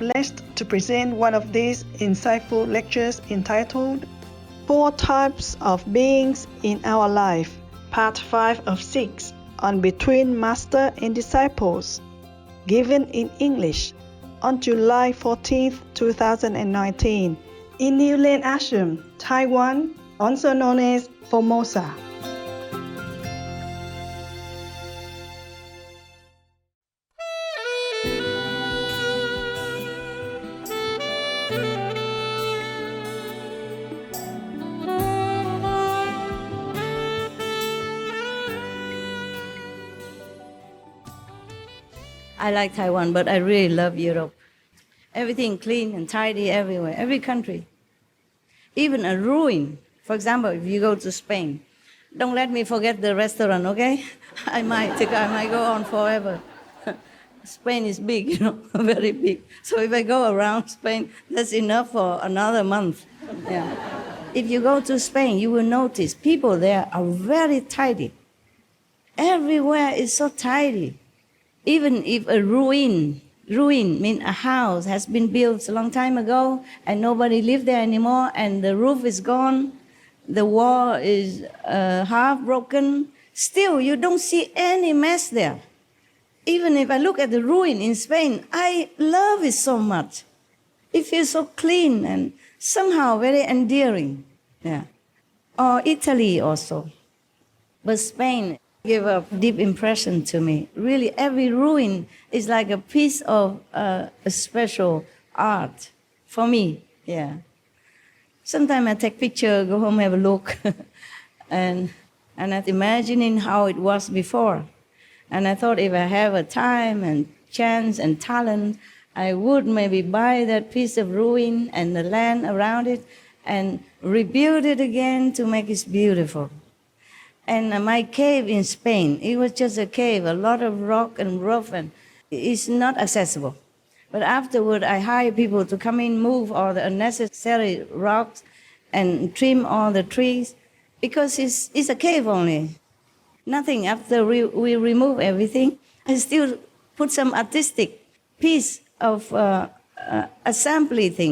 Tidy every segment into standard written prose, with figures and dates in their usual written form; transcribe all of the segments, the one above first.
blessed to present one of these insightful lectures entitled Four Types of Beings in Our Life, Part 5 of 6 on Between Master and Disciples, given in English on July 14, 2019 in New Land Ashram, Taiwan, also known as Formosa. I like Taiwan, but I really love Europe. Everything clean and tidy everywhere, every country. Even a ruin. For example, if you go to Spain, don't let me forget the restaurant, okay? I might go on forever. Spain is big, very big. So if I go around Spain, that's enough for another month. Yeah. If you go to Spain, you will notice people there are very tidy. Everywhere is so tidy. Even if a ruin means a house has been built a long time ago and nobody lives there anymore and the roof is gone, the wall is half broken, still you don't see any mess there. Even if I look at the ruin in Spain, I love it so much. It feels so clean and somehow very endearing. Yeah. Or Italy also. But Spain gave a deep impression to me. Really, every ruin is like a piece of a special art for me. Yeah. Sometimes I take picture, go home, have a look, and I'm imagining how it was before. And I thought if I have a time and chance and talent, I would maybe buy that piece of ruin and the land around it and rebuild it again to make it beautiful. And my cave in Spain, it was just a cave, a lot of rock and rough, and it's not accessible. But afterward, I hired people to come in, move all the unnecessary rocks, and trim all the trees, because it's a cave only. Nothing. After we remove everything, I still put some artistic piece of assembling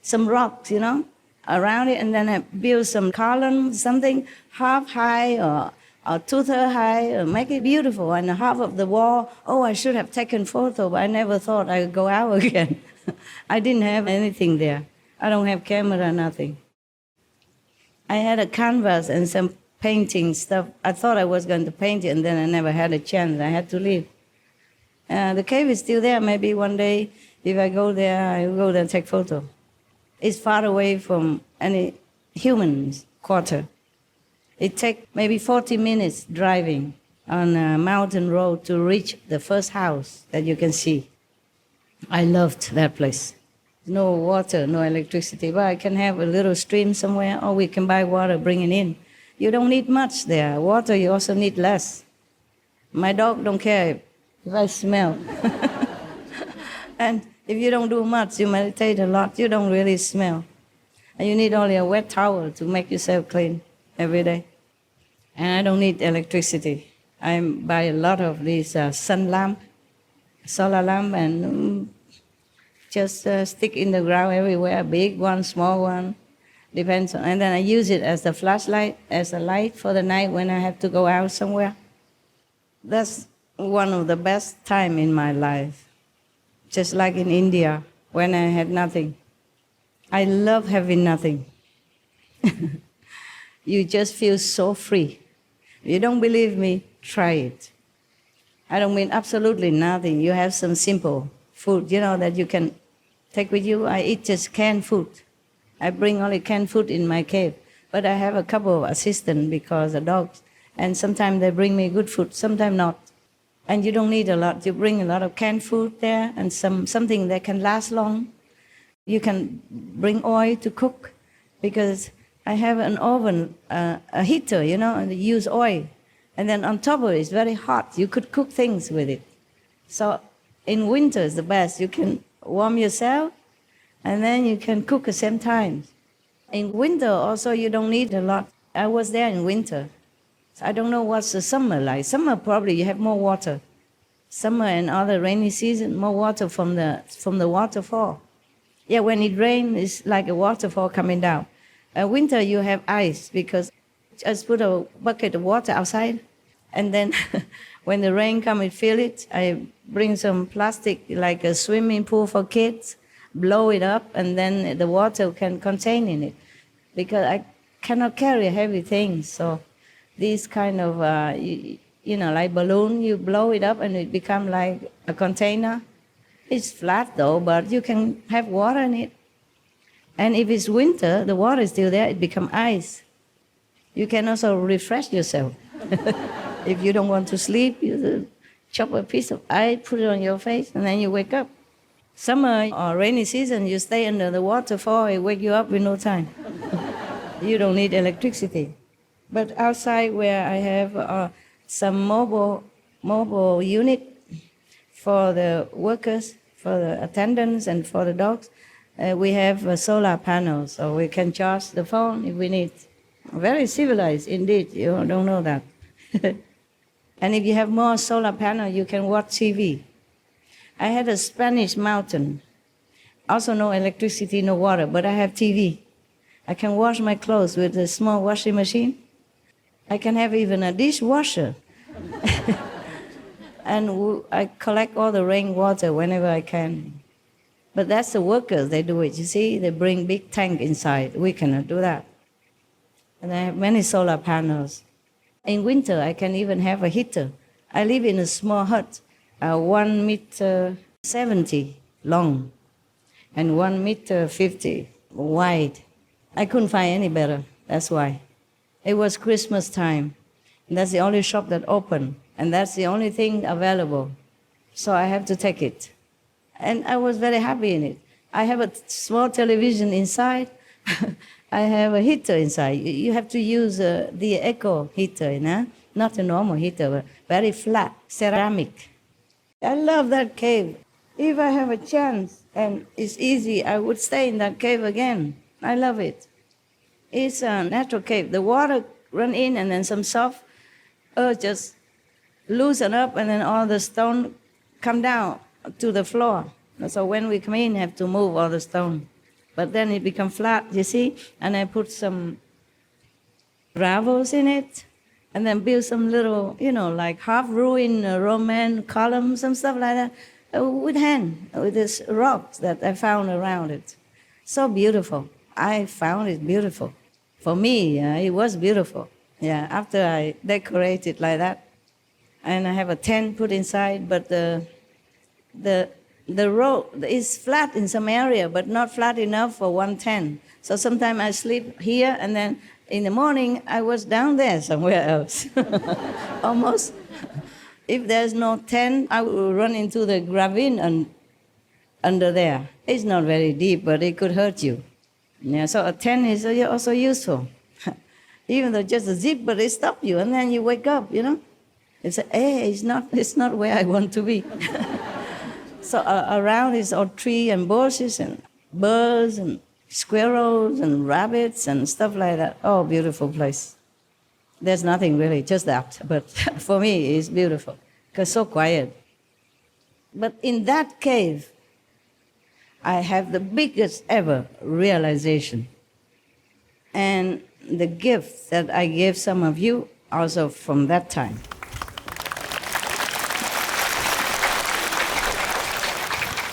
some rocks, around it, and then I build some column, something half high or 2/3 high, or make it beautiful. And half of the wall, I should have taken photo, but I never thought I would go out again. I didn't have anything there. I don't have camera, nothing. I had a canvas and some painting stuff. I thought I was going to paint it, and then I never had a chance. I had to leave. The cave is still there. Maybe one day, if I go there, I will go there and take photo. It's far away from any human's quarter. It takes maybe 40 minutes driving on a mountain road to reach the first house that you can see. I loved that place. No water, no electricity, but I can have a little stream somewhere, or we can buy water, bring it in. You don't need much there. Water, you also need less. My dog don't care if I smell. And if you don't do much, you meditate a lot, you don't really smell. And you need only a wet towel to make yourself clean every day. And I don't need electricity. I buy a lot of these sun lamp, solar lamp, and just stick in the ground everywhere, big one, small one, depends on. And then I use it as a flashlight, as a light for the night when I have to go out somewhere. That's one of the best time in my life. Just like in India, when I had nothing. I love having nothing. You just feel so free. If you don't believe me, try it. I don't mean absolutely nothing. You have some simple food, that you can take with you. I eat just canned food. I bring only canned food in my cave. But I have a couple of assistants because the dogs, and sometimes they bring me good food, sometimes not. And you don't need a lot. You bring a lot of canned food there and something that can last long. You can bring oil to cook because I have an oven, a heater, and you use oil. And then on top of it, it's very hot. You could cook things with it. So in winter is the best. You can warm yourself and then you can cook at the same time. In winter also, you don't need a lot. I was there in winter. I don't know what's the summer like. Summer probably you have more water. Summer and other rainy season, more water from the waterfall. Yeah, when it rains, it's like a waterfall coming down. Winter, you have ice because just put a bucket of water outside, and then when the rain comes, I feel it. I bring some plastic, like a swimming pool for kids, blow it up, and then the water can contain in it. Because I cannot carry heavy things, so these kind of, like balloon, you blow it up and it become like a container. It's flat though, but you can have water in it. And if it's winter, the water is still there, it become ice. You can also refresh yourself. If you don't want to sleep, you chop a piece of ice, put it on your face, and then you wake up. Summer or rainy season, you stay under the waterfall, it wake you up in no time. You don't need electricity. But outside where I have some mobile unit for the workers, for the attendants, and for the dogs, we have solar panels, so we can charge the phone if we need. Very civilized indeed, you don't know that. And if you have more solar panel, you can watch TV. I had a Spanish mountain, also no electricity, no water, but I have TV. I can wash my clothes with a small washing machine. I can have even a dishwasher. And I collect all the rainwater whenever I can. But that's the workers, they do it. You see, they bring big tank inside. We cannot do that. And I have many solar panels. In winter, I can even have a heater. I live in a small hut, 1 meter 70 long and 1 meter 50 wide. I couldn't find any better, that's why. It was Christmas time, and that's the only shop that opened, and that's the only thing available. So I have to take it. And I was very happy in it. I have a small television inside. I have a heater inside. You have to use the eco heater, not a normal heater, but very flat, ceramic. I love that cave. If I have a chance and it's easy, I would stay in that cave again. I love it. It's a natural cave. The water run in and then some soft earth just loosen up and then all the stone come down to the floor. So when we come in, have to move all the stone. But then it becomes flat, you see? And I put some gravels in it and then build some little, like half-ruined Roman columns and stuff like that with hand, with these rocks that I found around it. So beautiful. I found it beautiful. For me, it was beautiful. Yeah, after I decorate it like that. And I have a tent put inside, but the road is flat in some area, but not flat enough for one tent. So sometimes I sleep here, and then in the morning, I was down there somewhere else. Almost. If there's no tent, I will run into the ravine under there. It's not very deep, but it could hurt you. Yeah, so a tent is also useful. Even though just a zip, but it stops you, and then you wake up, It's it's not where I want to be. So around is all trees and bushes and birds and squirrels and rabbits and stuff like that. Oh, beautiful place. There's nothing really, just that. But for me, it's beautiful because so quiet. But in that cave, I have the biggest ever realization. And the gift that I gave some of you also from that time.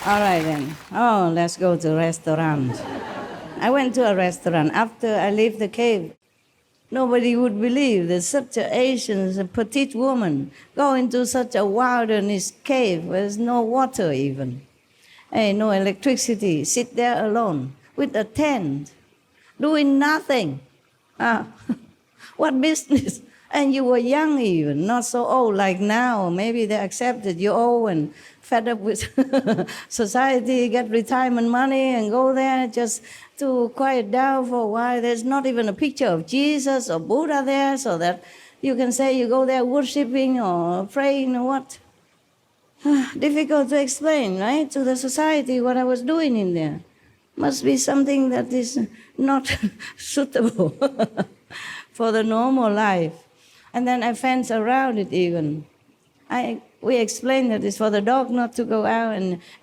All right then. Oh, let's go to a restaurant. I went to a restaurant after I left the cave. Nobody would believe that such an Asian, a petite woman, go into such a wilderness cave where there's no water even. Hey, no electricity, sit there alone with a tent, doing nothing. What business? And you were young even, not so old like now. Maybe they accepted you old and fed up with society, get retirement money and go there just to quiet down for a while. There's not even a picture of Jesus or Buddha there so that you can say you go there worshiping or praying or what. Difficult to explain, right, to the society what I was doing in there. Must be something that is not suitable for the normal life. And then I fence around it even. We explain that it's for the dog not to go out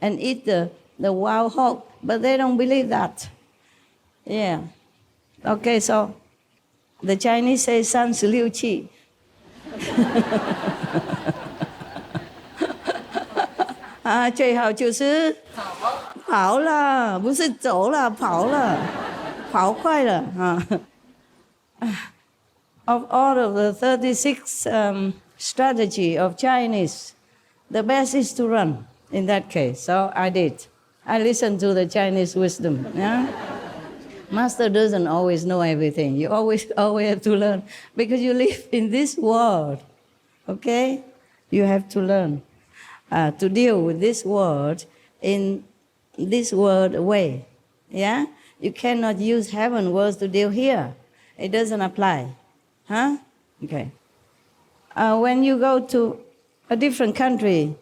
and eat the wild hog, but they don't believe that. Yeah. Okay, so the Chinese say 36气. À, 最好就是跑了，不是走了，跑了，跑快了啊。Of all of the 36 strategy of Chinese, the best is to run in that case. So I did. I listened to the Chinese wisdom. Yeah? Master doesn't always know everything. You always have to learn because you live in this world. Okay? You have to learn to deal with this world in this world way. Yeah? You cannot use heaven words to deal here. It doesn't apply. Huh? Okay. When you go to a different country,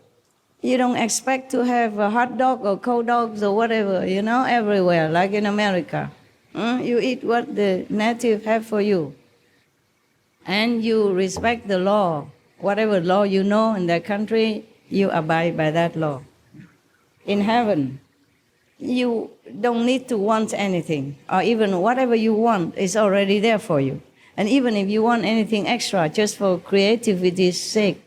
you don't expect to have a hot dog or cold dogs or whatever, everywhere, like in America. You eat what the native have for you. And you respect the law. Whatever law you know in that country, you abide by that law. In heaven, you don't need to want anything, or even whatever you want is already there for you. And even if you want anything extra, just for creativity's sake,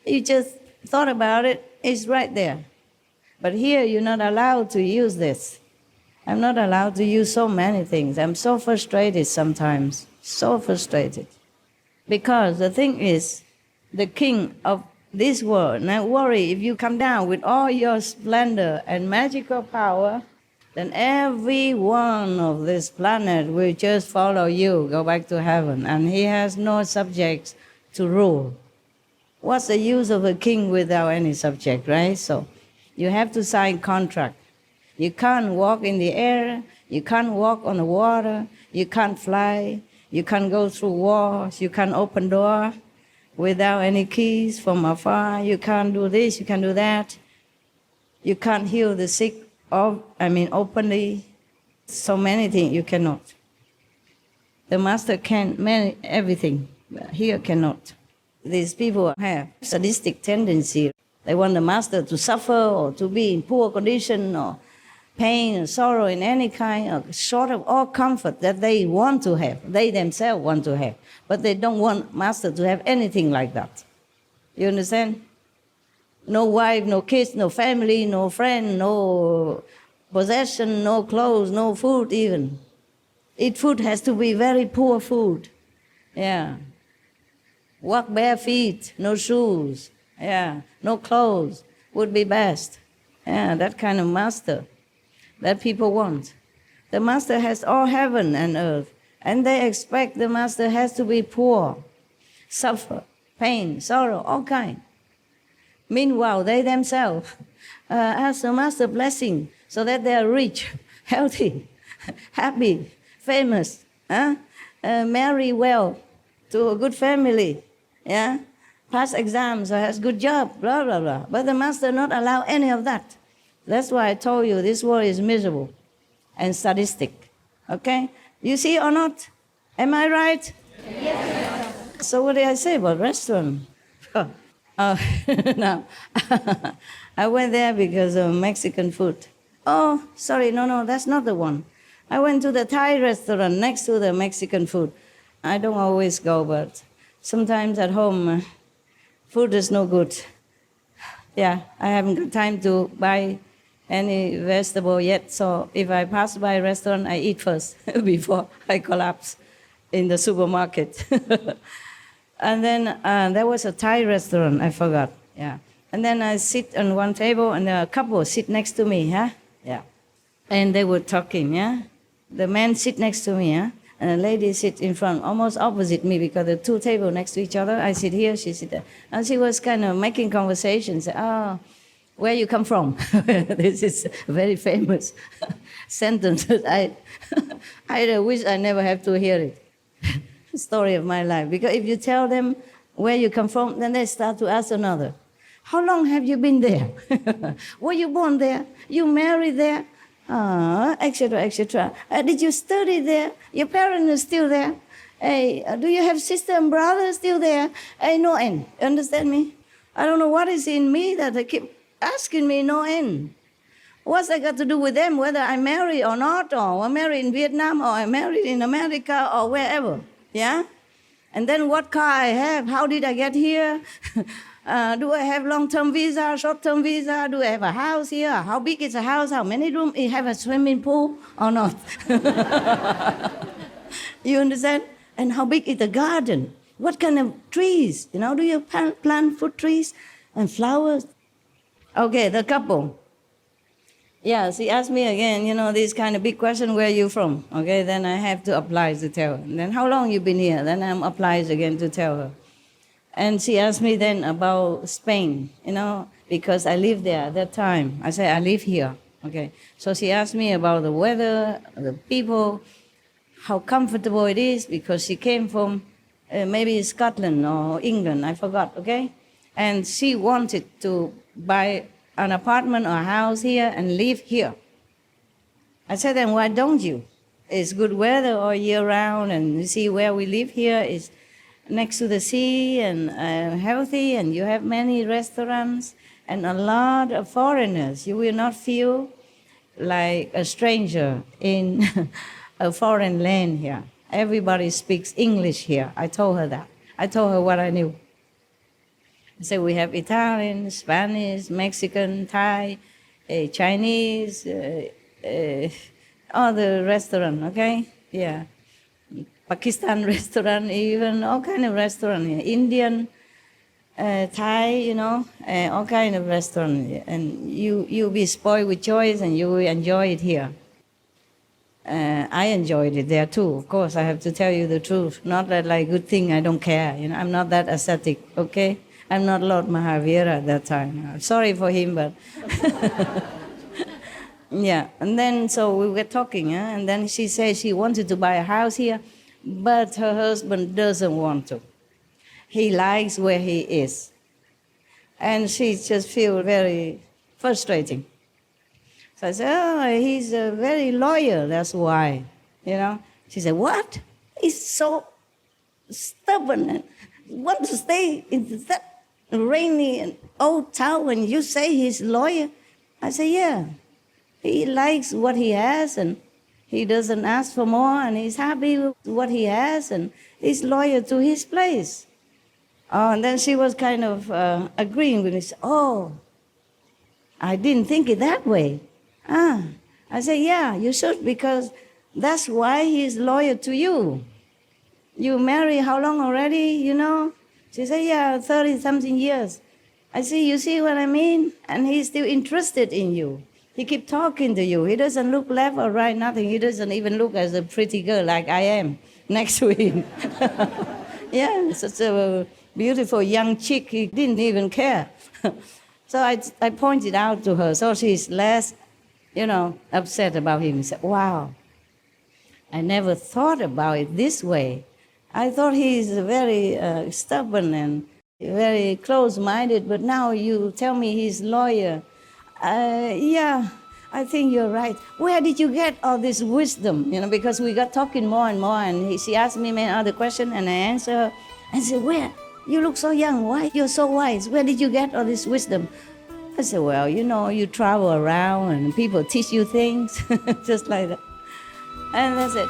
you just thought about it, it's right there. But here, you're not allowed to use this. I'm not allowed to use so many things. I'm so frustrated sometimes, so frustrated. Because the thing is, the king of this world, now worry, if you come down with all your splendor and magical power, then every one of this planet will just follow you, go back to heaven, and he has no subjects to rule. What's the use of a king without any subject, right? So you have to sign contract. You can't walk in the air, you can't walk on the water, you can't fly, you can't go through walls, you can't open door without any keys from afar, you can't do this, you can't do that. You can't heal the sick openly. So many things you cannot. The master can manage everything, but here cannot. These people have sadistic tendency. They want the master to suffer or to be in poor condition or pain and sorrow in any kind, or short of all comfort that they want to have, they themselves want to have. But they don't want master to have anything like that. You understand? No wife, no kids, no family, no friend, no possession, no clothes, no food even. Eat food has to be very poor food. Yeah. Walk bare feet, no shoes. Yeah. No clothes would be best. Yeah, that kind of master that people want. The master has all heaven and earth, and they expect the master has to be poor, suffer, pain, sorrow, all kind. Meanwhile, they themselves ask the master blessing so that they are rich, healthy, happy, famous, marry well to a good family, yeah, pass exams or has good job, blah, blah, blah. But the master not allow any of that. That's why I told you this world is miserable and sadistic. Okay? You see or not? Am I right? Yes. So what did I say about restaurant? Now, I went there because of Mexican food. Oh, sorry, no, that's not the one. I went to the Thai restaurant next to the Mexican food. I don't always go, but sometimes at home, food is no good. Yeah, I haven't got time to buy any vegetable yet, so if I pass by a restaurant, I eat first before I collapse in the supermarket. And then there was a Thai restaurant, I forgot, yeah. And then I sit on one table, and a couple sit next to me, yeah? Yeah. And they were talking, yeah? The man sit next to me, yeah? And the lady sit in front, almost opposite me, because the two tables next to each other. I sit here, she sit there. And she was kind of making conversations. Oh, where you come from? This is a very famous sentence. I wish I never have to hear it. Story of my life. Because if you tell them where you come from, then they start to ask another. How long have you been there? Were you born there? You married there? Etc., etc. Did you study there? Your parents are still there? Hey, do you have sister and brother still there? No end. Understand me? I don't know what is in me that they keep asking me no end. What's that got to do with them, whether I marry or not, or I'm married in Vietnam, or I'm married in America, or wherever, yeah? And then what car I have, how did I get here? Do I have long-term visa, short-term visa? Do I have a house here? How big is the house? How many rooms? You have a swimming pool or not? You understand? And how big is the garden? What kind of trees? You know, do you plant fruit trees and flowers? Okay, the couple. Yeah, she asked me again, you know, this kind of big question, where are you from? Okay, then I have to apply to tell her. And then how long you been here? Then I'm obliged again to tell her. And she asked me then about Spain, you know, because I lived there at that time. I said, I live here. Okay, so she asked me about the weather, the people, how comfortable it is, because she came from maybe Scotland or England, I forgot, okay? And she wanted to buy an apartment or a house here and live here. I said, then why don't you? It's good weather all year round, and you see where we live here is next to the sea and healthy, and you have many restaurants and a lot of foreigners. You will not feel like a stranger in a foreign land here. Everybody speaks English here. I told her that. I told her what I knew. I said, we have Italian, Spanish, Mexican, Thai, Chinese, all the restaurant, okay? Yeah. Pakistan restaurant, even all kind of restaurant here. Indian, Thai, you know, all kind of restaurant. And you'll be spoiled with choice, and you will enjoy it here. I enjoyed it there too. Of course, I have to tell you the truth. Not that like good thing, I don't care. You know, I'm not that ascetic, okay? I'm not Lord Mahavira at that time. I'm sorry for him, but yeah. And then so we were talking, and then she said she wanted to buy a house here, but her husband doesn't want to. He likes where he is, and she just feels very frustrating. So I said, oh, he's very loyal, that's why, you know. She said, what? He's so stubborn and wants to stay in that rainy and old town when you say he's loyal. I said, yeah, he likes what he has, and he doesn't ask for more, and he's happy with what he has, and he's loyal to his place. Oh, and then she was kind of agreeing with me. She said, oh, I didn't think it that way. I said, yeah, you should, because that's why he's loyal to you. You married how long already, you know? She said, yeah, 30-something years. I said, you see what I mean? And he's still interested in you. He keeps talking to you. He doesn't look left or right, nothing. He doesn't even look as a pretty girl like I am next to him. Yeah, such a beautiful young chick. He didn't even care. So I pointed out to her, so she's less, you know, upset about him. He said, wow, I never thought about it this way. I thought he's very stubborn and very close-minded, but now you tell me he's loyal. Yeah, I think you're right. Where did you get all this wisdom? You know, because we got talking more and more, and she asked me many other questions, and I answered her. I said, where? You look so young. Why? You're so wise. Where did you get all this wisdom? I said, well, you know, you travel around, and people teach you things, just like that. And that's it.